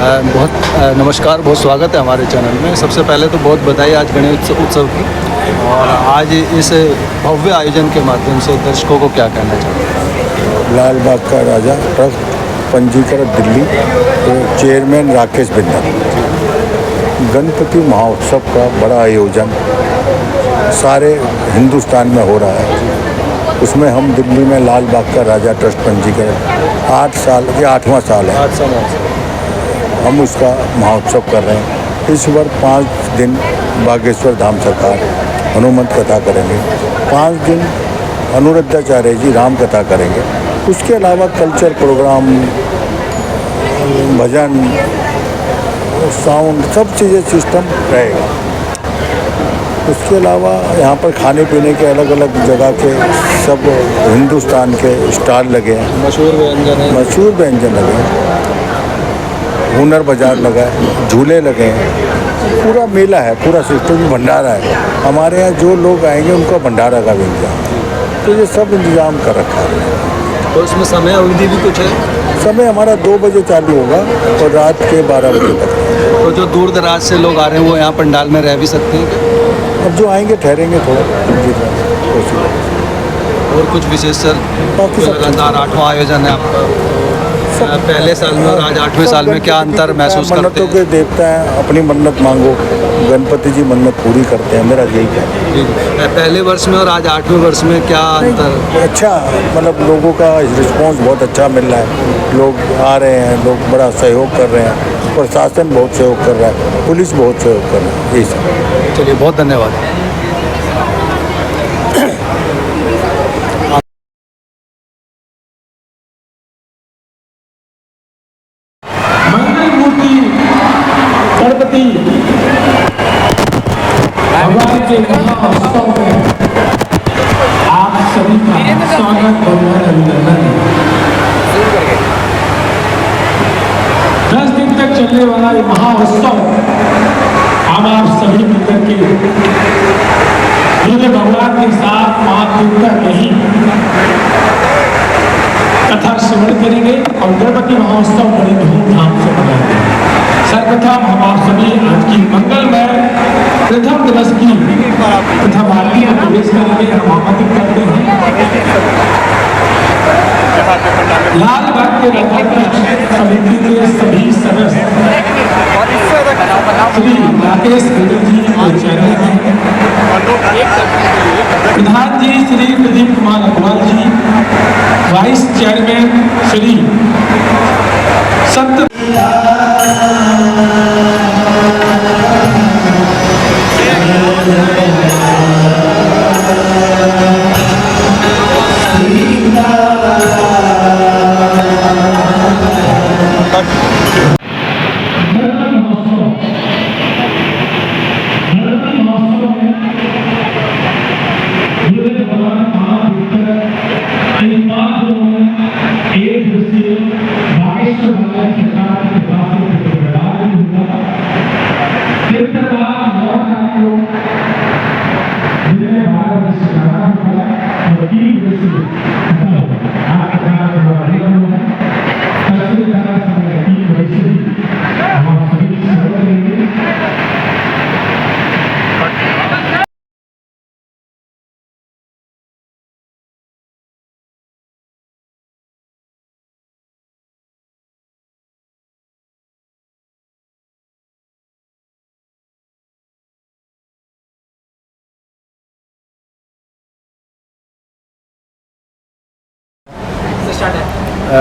नमस्कार, बहुत स्वागत है हमारे चैनल में। सबसे पहले तो बहुत बधाई आज गणेश उत्सव की, और आज इस भव्य आयोजन के माध्यम से दर्शकों को क्या कहना चाहते हैं? लाल बाग का राजा ट्रस्ट पंजीकृत दिल्ली के चेयरमैन राकेश बिंदल। गणपति महोत्सव का बड़ा आयोजन सारे हिंदुस्तान में हो रहा है। उसमें हम दिल्ली में लाल बाग का राजा ट्रस्ट पंजीकृत 8 साल ये 8वां साल है। 8 साल हम उसका महोत्सव कर रहे हैं। इस बार 5 दिन बागेश्वर धाम सरकार हनुमंत कथा करेंगे, 5 दिन अनुरुद्धाचार्य जी राम कथा करेंगे। उसके अलावा कल्चर प्रोग्राम, भजन, साउंड, सब चीज़ें सिस्टम रहेगा। उसके अलावा यहाँ पर खाने पीने के अलग अलग जगह के सब हिंदुस्तान के स्टॉल लगे हैं। मशहूर व्यंजन लगे हैं, हुनर बाजार लगा है, झूले लगे हैं, पूरा मेला है, पूरा सिस्टम भंडारा है। हमारे यहाँ जो लोग आएंगे उनका भंडारा का भी इंतजाम, तो ये सब इंतजाम कर रखा है। तो इसमें समय अवधि भी कुछ है? समय हमारा 2 बजे चालू होगा और रात के 12 बजे तक। तो जो दूर दराज से लोग आ रहे हैं वो यहाँ पंडाल में रह भी सकते हैं? अब जो आएंगे ठहरेंगे थोड़ा। और कुछ विशेष सर? लगातार 8वां आयोजन है आपका, पहले साल में और आज 8वें साल में क्या अंतर महसूस करते हैं? मन्नतों के देवता हैं, अपनी मन्नत मांगो, गणपति जी मन्नत पूरी करते हैं, मेरा यही कहना है। पहले वर्ष में और आज 8वें वर्ष में क्या अंतर? अच्छा, मतलब लोगों का रिस्पांस बहुत अच्छा मिल रहा है। लोग आ रहे हैं, लोग बड़ा सहयोग कर रहे हैं, प्रशासन बहुत सहयोग कर रहा है, पुलिस बहुत सहयोग कर रहा है। यही सब। चलिए, बहुत धन्यवाद। गणपति भगवान के महोत्सव में आप सभी का स्वागत और अभिनंदन है। 10 दिन तक चलने वाला ये महोत्सव हम आप सभी मिलकर के रुद्र भगवान के साथ मां दुर्गा नहीं कथा श्रवण करेंगे और गणपति महोत्सव बड़ी धूमधाम से मनाएंगे। सर्वप्रथम हम आप सभी आज की मंगलमय प्रथम दिवस की प्रथम आरती में प्रवेश करेंगे। हम आमंत्रित करते हैं लाल बाग के राजा ट्रस्ट समिति के सभी सदस्य श्री राकेश बिंदल जी के चेयरमैन हैं, प्रधान जी श्री प्रदीप कुमार अग्रवाल जी, वाइस चेयरमैन श्री संत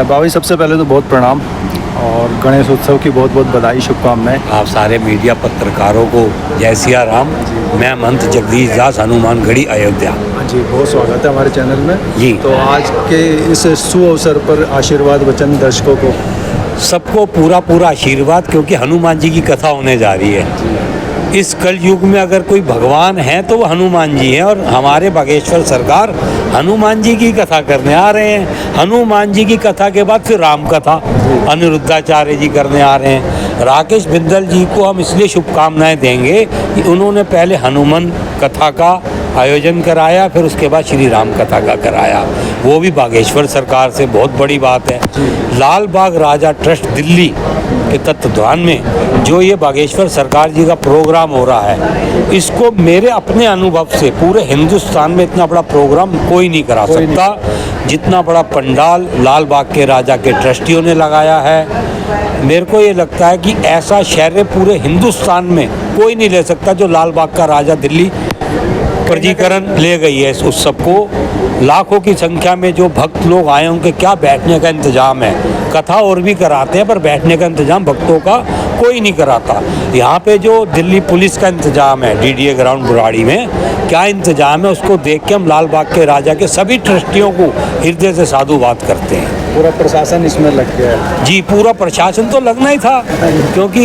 बाबा, सबसे पहले तो बहुत प्रणाम और गणेश उत्सव की बहुत बहुत बधाई, शुभकामनाएं। आप सारे मीडिया पत्रकारों को जय सिया राम। मैं महंत जगदीश दास, हनुमानगढ़ी, अयोध्या। जी, बहुत स्वागत है हमारे चैनल में जी। तो आज के इस शुभ अवसर पर आशीर्वाद वचन दर्शकों को? सबको पूरा पूरा आशीर्वाद, क्योंकि हनुमान जी की कथा होने जा रही है। इस कल युग में अगर कोई भगवान है तो वो हनुमान जी हैं, और हमारे बागेश्वर सरकार हनुमान जी की कथा करने आ रहे हैं। हनुमान जी की कथा के बाद फिर राम कथा अनिरुद्धाचार्य जी करने आ रहे हैं। राकेश बिंदल जी को हम इसलिए शुभकामनाएं देंगे कि उन्होंने पहले हनुमान कथा का आयोजन कराया, फिर उसके बाद श्री राम कथा का कराया, वो भी बागेश्वर सरकार से, बहुत बड़ी बात है। लाल बाग राजा ट्रस्ट दिल्ली के तत्वाधान में जो ये बागेश्वर सरकार जी का प्रोग्राम हो रहा है, इसको मेरे अपने अनुभव से पूरे हिंदुस्तान में इतना बड़ा प्रोग्राम कोई नहीं करा सकता जितना बड़ा पंडाल लाल बाग के राजा के ट्रस्टियों ने लगाया है। मेरे को ये लगता है कि ऐसा शहर पूरे हिंदुस्तान में कोई नहीं ले सकता जो लाल बाग का राजा दिल्ली पंजीकरण ले गई है इस उत्सव को। लाखों की संख्या में जो भक्त लोग आए, उनके क्या बैठने का इंतजाम है। कथा और भी कराते हैं पर बैठने का इंतजाम भक्तों का कोई नहीं कराता। यहाँ पे जो दिल्ली पुलिस का इंतजाम है डीडीए ग्राउंड बुराड़ी में, क्या इंतजाम है, उसको देख के हम लाल बाग के राजा के सभी ट्रस्टियों को हृदय से साधुवाद करते हैं। पूरा प्रशासन इसमें लग गया है। जी, पूरा प्रशासन तो लगना ही था, क्योंकि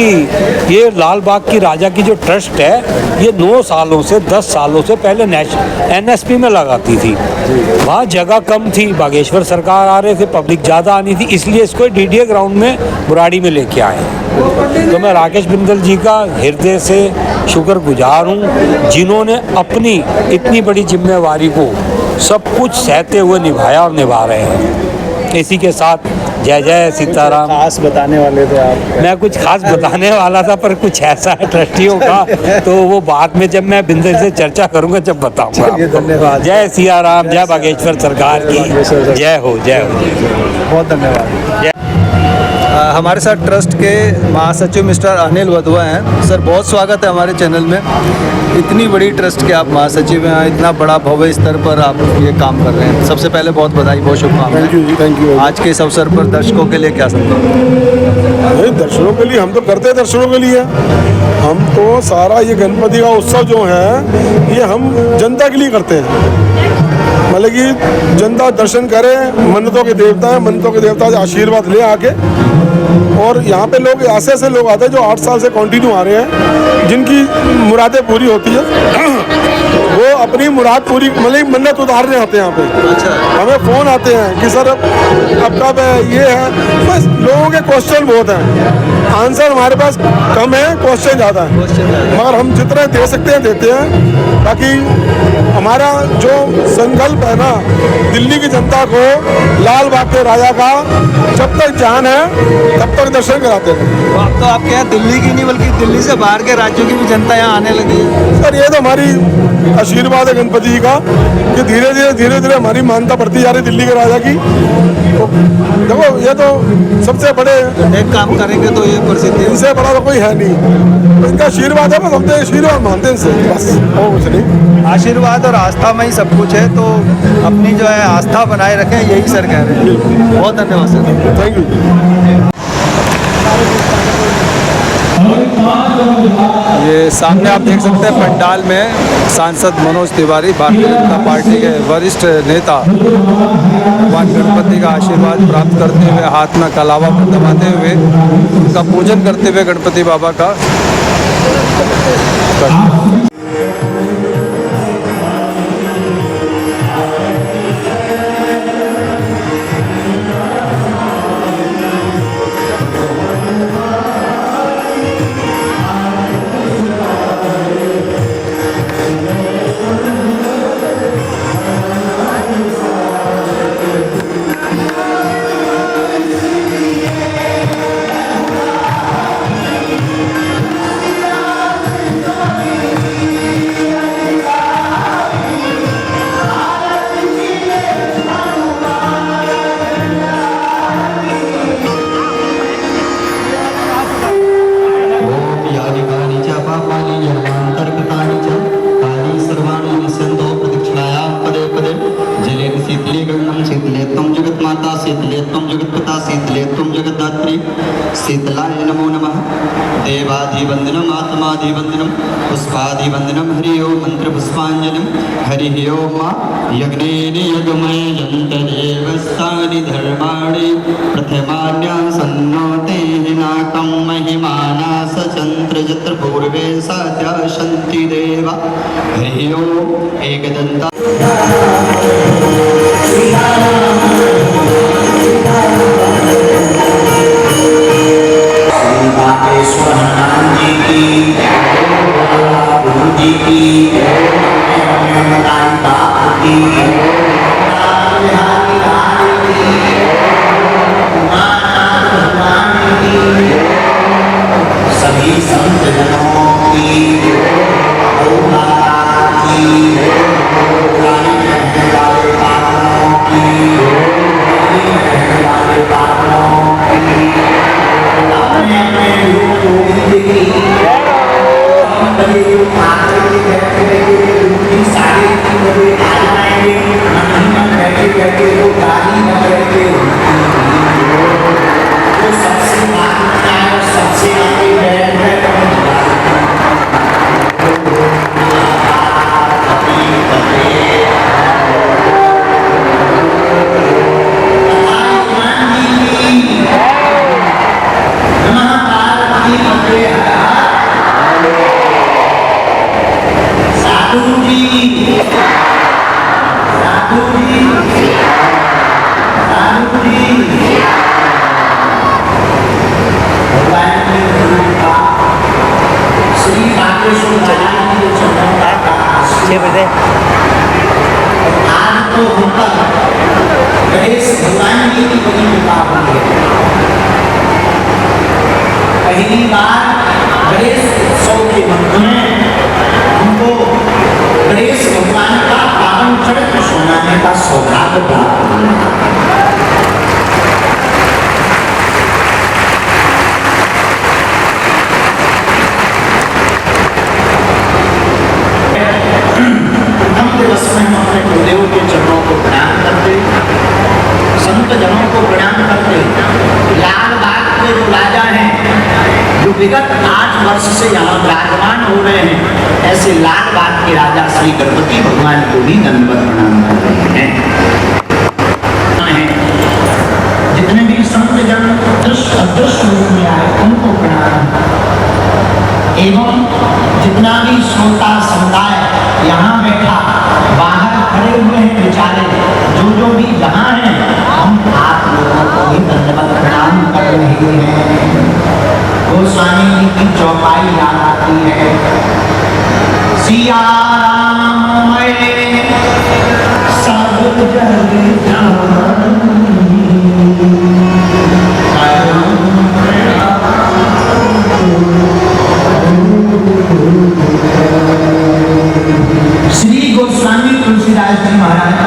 ये लाल बाग की राजा की जो ट्रस्ट है, ये 9 सालों से 10 सालों से पहले NSP में लगाती थी। वहाँ जगह कम थी, बागेश्वर सरकार आ रहे थे, पब्लिक ज़्यादा आनी थी, इसलिए इसको डीडीए ग्राउंड में बुराड़ी में लेके आए। तो मैं राकेश बिंदल जी का हृदय से शुक्रगुजार हूँ, जिन्होंने अपनी इतनी बड़ी जिम्मेवारी को सब कुछ सहते हुए निभाया और निभा रहे हैं। इसी के साथ जय जय सीताराम। खास बताने वाले थे आप? मैं कुछ खास बताने वाला था, पर कुछ ऐसा है ट्रस्टियों का, तो वो बाद में जब मैं बिंदल से चर्चा करूंगा जब बताऊंगा आपको। धन्यवाद। जय सिया राम, जय बागेश्वर सरकार की जय हो, जय हो। बहुत धन्यवाद। हमारे साथ ट्रस्ट के महासचिव मिस्टर अनिल वधवा हैं। सर, बहुत स्वागत है हमारे चैनल में। इतनी बड़ी ट्रस्ट के आप महासचिव हैं, इतना बड़ा भव्य स्तर पर आप ये काम कर रहे हैं। सबसे पहले बहुत बधाई, बहुत शुभकामनाएं। Thank you. आज के इस अवसर पर दर्शकों के लिए क्या संदेश? दर्शनों के लिए हम तो करते हैं, दर्शनों के लिए हम तो सारा ये गणपति का उत्सव जो है ये हम जनता के लिए करते हैं। मतलब कि जनता दर्शन करे, मन्नतों के देवता हैं, मन्नतों के देवता से आशीर्वाद ले आके। और यहाँ पे लोग ऐसे लोग आते हैं जो 8 साल से कंटिन्यू आ रहे हैं, जिनकी मुरादें पूरी होती है, वो अपनी मुराद पूरी मतलब मन्नत उतारने आते हैं यहाँ पे। अच्छा। हमें फ़ोन आते हैं कि सर अब कब है, ये है। बस लोगों के क्वेश्चन बहुत हैं, आंसर हमारे पास कम है, क्वेश्चन ज़्यादा है, मगर हम जितने दे सकते हैं देते हैं, ताकि हमारा जो संकल्प है ना दिल्ली की जनता को लाल बाग के राजा का जब तक जान है तब तक दर्शन कराते हैं। तो अब तो आपके यहाँ दिल्ली की नहीं बल्कि दिल्ली से बाहर के राज्यों की भी जनता यहाँ आने लगी है। सर ये तो हमारी आशीर्वाद है गणपति जी का कि धीरे धीरे हमारी मान्यता बढ़ती जा रही है दिल्ली के राजा की। तो देखो ये तो सबसे बड़े एक काम करेंगे तो ये प्रसिद्धि इनसे बड़ा तो कोई है नहीं, तो इनका आशीर्वाद है, बस हम तो आशीर्वाद मानते हैं इनसे, बस और कुछ नहीं। आशीर्वाद और आस्था में ही सब कुछ है, तो अपनी जो है आस्था बनाए रखें, यही सर कह रहे हैं। बहुत धन्यवाद सर। Thank you. ये सामने आप देख सकते हैं पंडाल में सांसद मनोज तिवारी, भारतीय जनता पार्टी के वरिष्ठ नेता, भगवान गणपति का आशीर्वाद प्राप्त करते हुए, हाथ में कलावा दबाते हुए, उनका पूजन करते हुए गणपति बाबा का। शीतलाय नमो नमः। देवाधिवंदनम आत्माधिवंदनम पुष्पाधिवंदनम हरि ओम मंत्र पुष्पांजलिम हरि ओम यज्ञेन यज्ञमय यंतदेवस्तानि धर्माणि प्रथमान्यां सन्नोते हिनाकं महिमाना सचंत्र यत्र पूर्वे साध्या शन्ति देवा हरि ओम एकदंता। बागेश्वर हनुमान जी की, गुरु जी की। पहली बार गणेश उत्सव के मंत्र में हमको गणेश भगवान का पावन चरित्र सुनाने का सौभाग्य प्राप्त हुआ। प्रथम दिवस में हम अपने गुरुदेव के चरणों को प्रणाम करते, संत जनों को प्रणाम करते, लाल बाग के जो राजा हैं जो विगत 8 वर्ष से यहाँ विराजमान हो रहे हैं, ऐसे लाल बाग के राजा श्री गणपति भगवान को भी दंडवत प्रणाम कर रहे हैं। जितने भी संत जन दृश्य अदृश्य रूप में आए उनको प्रणाम, एवं जितना भी श्रोता समुदाय यहाँ बैठा, बाहर खड़े हुए हैं बेचारे, जो भी जहाँ हैं, हम आप लोगों को भी दंडवत प्रणाम कर रहे हैं। गोस्वामी जी की चौपाई याद आती है, सिया राम सब जग श्री गोस्वामी तुलसीदास जी महाराज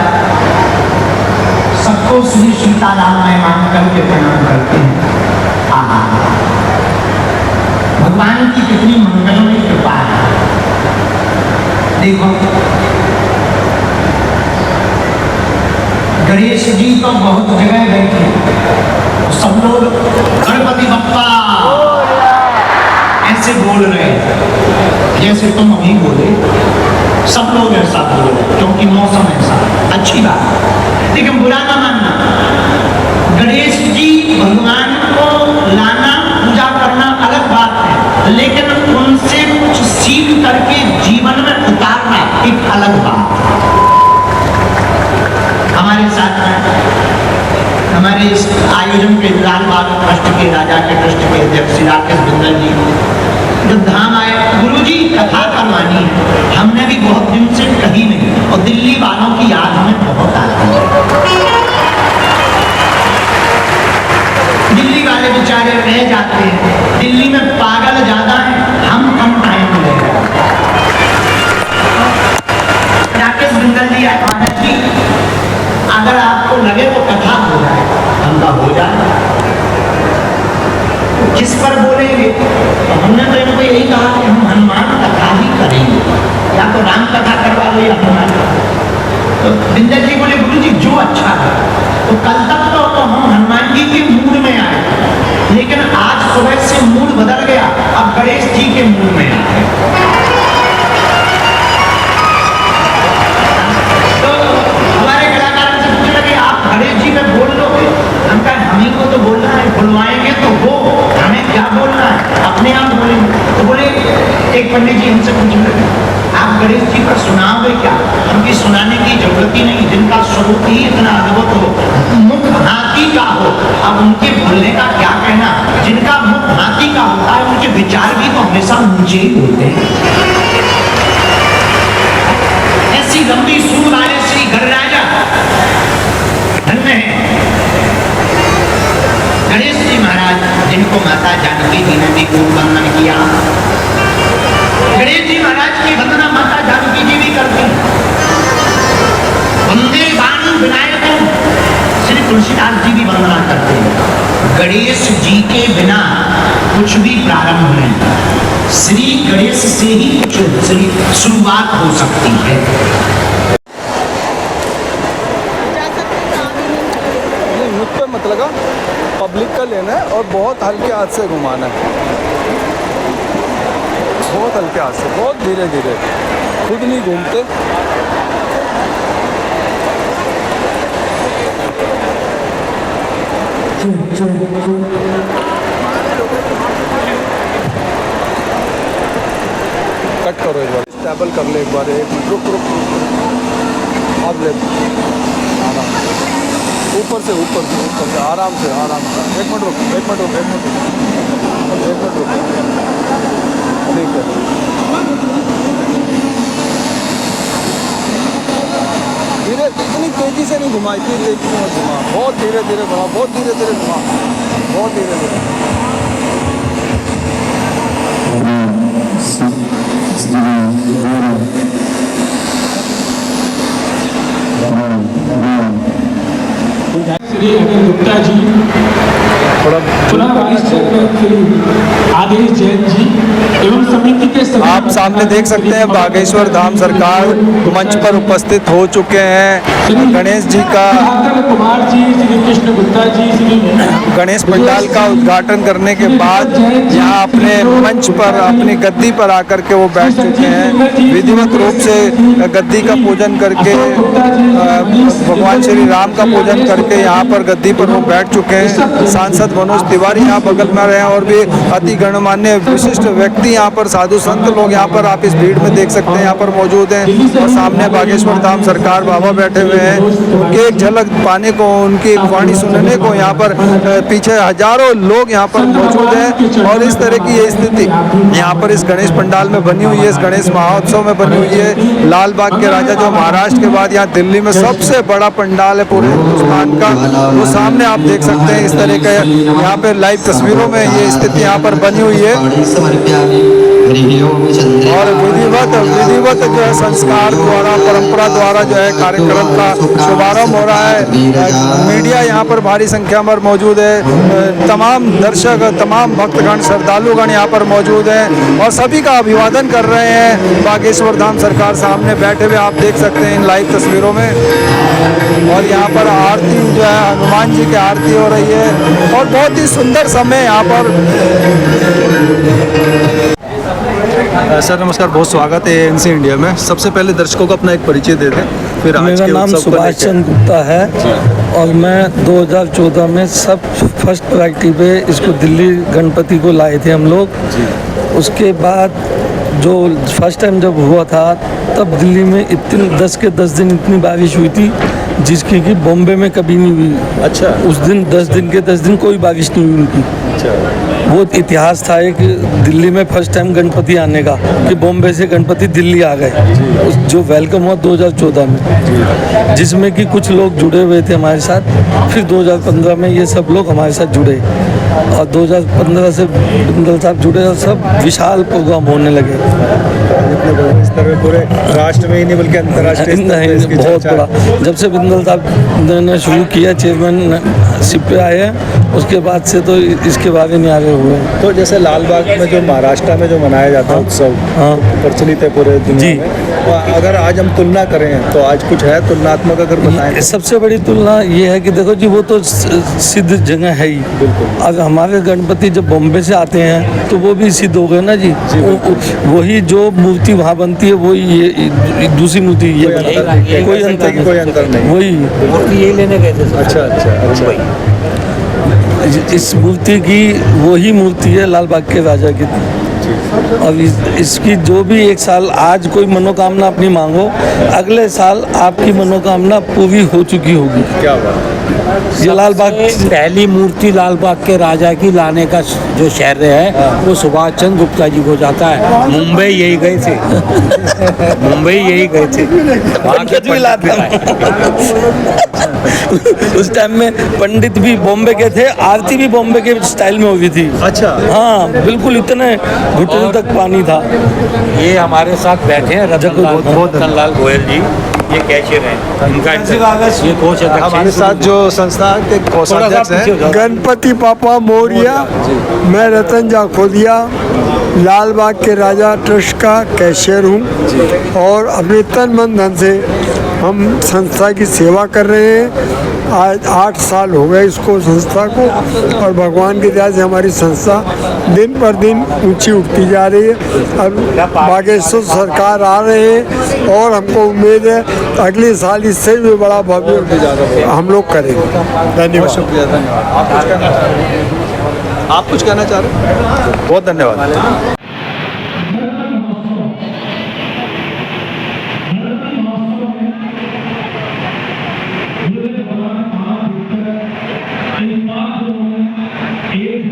सबको श्री सीताराम में मान करके प्रणाम करते हैं। भगवान की कितनी मंगलमय कृपा है। देखो गणेश जी तो बहुत जगह बैठे, सब लोग गणपति बप्पा ऐसे बोल रहे हैं जैसे तुम अभी बोले, सब लोग ऐसा बोल रहे क्योंकि मौसम ऐसा, अच्छी बात। लेकिन बुरा ना मानना, गणेश जी भगवान को लाना पूजा करना अलग बात है, लेकिन उनसे कुछ सीख करके जीवन में उतारना एक अलग बात। हमारे साथ हमारे इस आयोजन के लाल बाग ट्रस्ट के राजा के ट्रस्ट के अध्यक्ष श्री राकेश बिंदल जी जब धाम आए, गुरुजी कथा करवानी है, हमने भी बहुत दिन से कही नहीं, और दिल्ली वालों की याद हमें बहुत आती है। दिल्ली वाले बेचारे रह जाते हैं, दिल्ली में पागल ज्यादा है, हम कम टाइम ले रहे हैं। राकेश बिंदल जी आनंद जी, अगर आपको लगे तो कथा हो जाए, धंधा हो जाए, किस पर बोलेंगे? तो हमने तो इनको यही कहा कि हम हनुमान कथा ही करेंगे, या तो राम कथा करवा लो या हनुमान। तो बिंदल जी बोले गुरु जी जो अच्छा है। तो कल तक तो हम हनुमान जी के मूड में आए, लेकिन आज सुबह से मूड बदल गया, अब गणेश जी के मूड में आए। तो हमारे कलाकार से पूछने लगे आप गणेश जी में बोल लोगे? हम कहा हमी को तो बोलना है, बुलवाएंगे तो वो, हमें क्या बोलना है, अपने आप बोलेंगे। तो बोले एक पंडित जी हमसे पूछने लगे आप गणेश जी पर सुनाओगे क्या? उनकी सुनाने की जरूरत ही नहीं, जिनका स्वरूप ही इतना अद्भुत हो, मुख हाथी का हो, अब उनके बोलने का क्या कहना। जिनका मुख हाथी का होता है उनके विचार भी तो हमेशा ऊंचे ही होते हैं। ऐसी लंबी सूर आए श्री गणराजा धन्य है गणेश जी महाराज, जिनको माता जानकी जी ने भी खूब वंदन किया। गणेश जी महाराज की वंदना माता जानकी जी भी करती हैं। वंदे बाणु विनायकम, श्री तुलसीदास जी भी वंदना करते हैं। गणेश जी के बिना कुछ भी प्रारंभ नहीं। श्री गणेश से ही शुरुआत हो सकती है। नहीं, मुझ पे मत लगा, पब्लिक का लेना है और बहुत हल्के हाथ से घुमाना है, बहुत हल्के हाथ से, बहुत धीरे धीरे, खुद नहीं घूमते। कट करो एक बार, स्टेबल कर ले एक बार, एक मिनट, रुक रुक रुक, अब ले, आराम, ऊपर से आराम से, एक मिनट रुक, एक मिनट रुक, एक मिनट रुक, एक मिनट रुक, ठीक है। धीरे, इतनी तेज़ी से नहीं घुमा, इतनी तेज़ी से मत घुमा, बहुत धीरे धीरे घुमा, बहुत धीरे धीरे घुमा, बहुत धीरे धीरे। श्री अनिल गुप्ता जी, पुनः वाइस चेयरमैन श्री आदेश जैन जी एवं समिति के सभी आप सामने देख सकते हैं बागेश्वर धाम सरकार मंच पर उपस्थित हो चुके हैं। गणेश जी का, कुमार जी, श्री कृष्ण गुप्ता जी, श्री गणेश पंडाल का उद्घाटन करने के बाद यहाँ अपने मंच पर, अपनी गद्दी पर आकर के वो बैठ चुके हैं। विधिवत रूप से गद्दी का पूजन करके, भगवान श्री राम का पूजन करके यहाँ पर गद्दी पर वो बैठ चुके हैं। सांसद मनोज तिवारी यहाँ बगल में रहे हैं और भी अति गणमान्य विशिष्ट व्यक्ति यहाँ पर, साधु संत लोग यहाँ पर आप इस भीड़ में देख सकते हैं यहाँ पर मौजूद हैं। और सामने बागेश्वर धाम सरकार बाबा बैठे हुए हैं, उनकी एक झलक पाने को, उनकी एक वाणी सुनने को यहाँ पर पीछे हजारों लोग यहाँ पर मौजूद हैं। और इस तरह की ये स्थिति यहाँ पर इस गणेश पंडाल में बनी हुई है, इस गणेश महोत्सव में बनी हुई है। लाल बाग के राजा जो महाराष्ट्र के बाद यहाँ दिल्ली में सबसे बड़ा पंडाल है पूरे हिंदुस्तान का, वो सामने आप देख सकते हैं। इस तरह का यहाँ पे लाइव तस्वीरों में ये स्थिति यहाँ पर बनी हुई है। और विधिवत जो है संस्कार द्वारा, परंपरा द्वारा जो है कार्यक्रम का शुभारंभ हो रहा है। मीडिया यहाँ पर भारी संख्या में मौजूद है, तमाम दर्शक, तमाम भक्तगण, श्रद्धालुगण यहाँ पर मौजूद हैं और सभी का अभिवादन कर रहे हैं। बागेश्वर धाम सरकार सामने बैठे हुए आप देख सकते हैं इन लाइव तस्वीरों में। और यहाँ पर आरती जो है, हनुमान जी की आरती हो रही है और बहुत ही सुंदर समय यहाँ पर। सर नमस्कार, बहुत स्वागत है एएनसी इंडिया में। सबसे पहले दर्शकों को अपना एक परिचय दे दें, फिर आज मेरा के नाम उत्सव को सुभाष लेकर। चंद्र गुप्ता है और मैं 2014 में सब फर्स्ट प्रायोरिटी पे इसको दिल्ली गणपति को लाए थे हम लोग। उसके बाद जो फर्स्ट टाइम जब हुआ था तब दिल्ली में इतनी 10 के 10 दिन इतनी बारिश हुई थी जिसकी कि बॉम्बे में कभी नहीं हुई। अच्छा, उस दिन 10 दिन के 10 दिन कोई बारिश नहीं हुई उनकी। अच्छा, वो इतिहास था एक दिल्ली में फर्स्ट टाइम गणपति आने का, कि बॉम्बे से गणपति दिल्ली आ गए, उस जो वेलकम हुआ 2014 में, जिसमें कि कुछ लोग जुड़े हुए थे हमारे साथ। फिर 2015 में ये सब लोग हमारे साथ जुड़े और 2015 से बिंदल साहब जुड़े और सब विशाल प्रोग्राम होने लगे। इस तरह पूरे राष्ट्र में ही नहीं बल्कि अंतर्राष्ट्रीय स्तर पे इसकी बहुत चर्चा है। बड़ा, जब से बिंदल साहब ने शुरू किया, चेयरमैनशिप पे आए हैं, उसके बाद से तो इसके बारे में आगे हुए हैं। तो जैसे लाल बाग में जो महाराष्ट्र में जो मनाया जाता है उत्सव, हाँ। प्रचलित है पूरे दुनिया जी। में, तो अगर आज हम तुलना करें तो आज कुछ है तुलनात्मक अगर बताएं? सबसे बड़ी तुलना ये है कि देखो जी, वो तो सिद्ध जगह है ही। बिल्कुल। अगर हमारे गणपति जब बॉम्बे से आते हैं तो वो भी सिद्ध हो गए ना जी। वही जो मूर्ति वहाँ बनती है वही ये दूसरी मूर्ति ये बनती है। कोई अंतर नहीं, वही ये लेने गए थे। अच्छा अच्छा अच्छा। इस मूर्ति की वही मूर्ति है लाल बाग के राजा की। और इसकी जो भी एक साल आज कोई मनोकामना अपनी मांगो, अगले साल आपकी मनोकामना पूरी हो चुकी होगी। क्या बात, ये लाल बाग पहली मूर्ति लाल बाग के राजा की लाने का जो शहर है वो सुभाष चंद्र गुप्ता जी को जाता है। मुंबई यही गए थे, मुंबई यही गए थे, वहाँ के पंडित भी लाता उस टाइम में पंडित भी बॉम्बे के थे, आरती भी बॉम्बे के स्टाइल में हुई थी। अच्छा, हाँ बिल्कुल, इतने घुटने तक पानी था। ये हमारे साथ बैठे हैं रतनलाल गोयल जी, ये कैशियर हैं इनका ये कोष अध्यक्ष हमारे साथ जो संस्था के कोषाध्यक्ष हैं गणपति पापा मौर्य, मैं रतन जाखोदिया लाल बाग के राजा ट्रस्ट का कैशियर हूँ और अपने तन मन धन से हम संस्था की सेवा कर रहे हैं। आज 8 साल हो गए इसको संस्था को और भगवान की दया से हमारी संस्था दिन पर दिन ऊंची उठती जा रही है। अब बागेश्वर सरकार आ रहे हैं और हमको उम्मीद है अगले साल इससे भी बड़ा भव्य हम लोग करेंगे। धन्यवाद। शुक्रिया, धन्यवाद। आप कुछ कहना चाह रहे हैं? बहुत धन्यवाद। एक